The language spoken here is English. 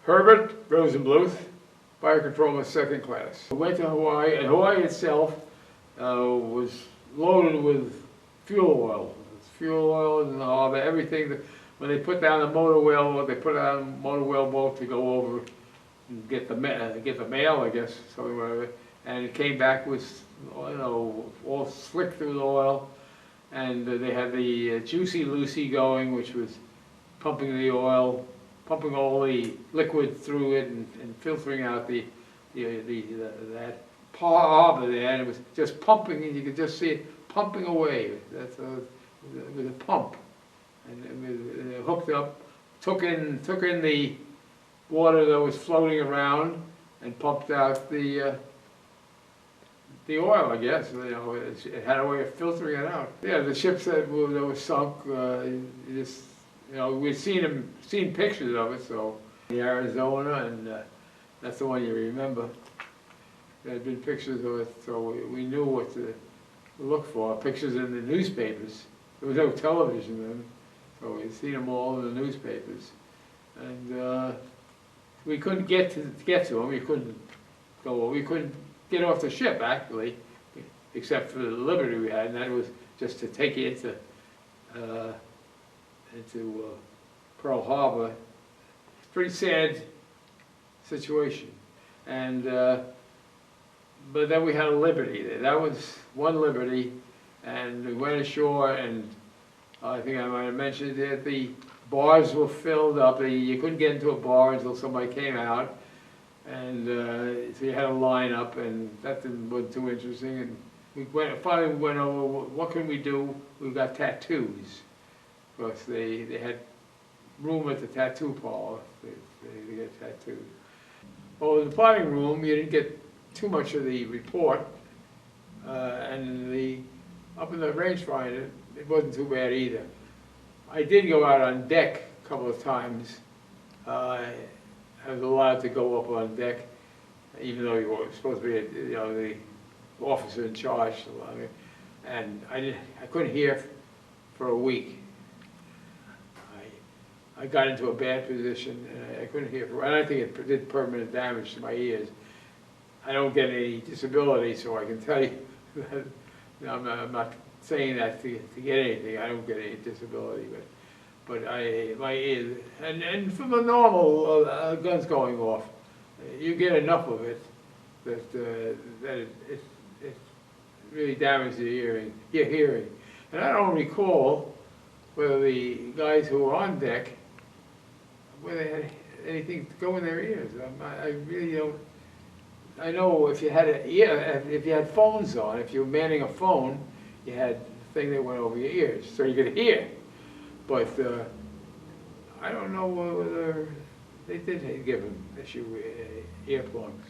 Herbert Rosenbluth, Fire Controlman Second Class. We went to Hawaii, and Hawaii itself was loaded with fuel oil. Fuel oil in the harbor, everything. When they put down the motor whale, they put down a motor whale boat to go over and get the mail, I guess, something whatever. And it came back with, all slick through the oil. And they had the Juicy Lucy going, which was pumping the oil, pumping all the liquid through it and filtering out that harbor there, and it was just pumping, and you could just see it pumping away. That's with a pump, and it hooked up, took in the water that was floating around, and pumped out the oil, I guess. It had a way of filtering it out. Yeah, the ships that were sunk, we'd seen pictures of it, so in Arizona, and that's the one you remember. There had been pictures of it, so we knew what to look for. Pictures in the newspapers. There was no television then, so we'd seen them all in the newspapers. And we couldn't get to them. We couldn't get off the ship, actually, except for the liberty we had, and that was just to take it into Pearl Harbor. Pretty sad situation. And but then we had a liberty there. That was one liberty, and we went ashore, and I think I might have mentioned that the bars were filled up. You couldn't get into a bar until somebody came out, and so you had a line up, and that wasn't too interesting. And finally we went over, what can we do? We got tattoos, because they had room at the tattoo parlor. They get tattoos. Well, in the plotting room, you didn't get too much of the report, and up in the rangefinder, it wasn't too bad either. I did go out on deck a couple of times. I was allowed to go up on deck, even though you were supposed to be, the officer in charge. And I couldn't hear for a week. I got into a bad position, and I couldn't hear. And I think it did permanent damage to my ears. I don't get any disability, so I can tell you that I'm not saying that to get anything. I don't get any disability, but my ears, and from the normal guns going off, you get enough of it that it really damages your hearing. And I don't recall whether the guys who were on deck, whether they had anything to go in their ears. I really don't. I know if you had phones on, if you were manning a phone, you had a thing that went over your ears, so you could hear. But I don't know whether they did give them earplugs.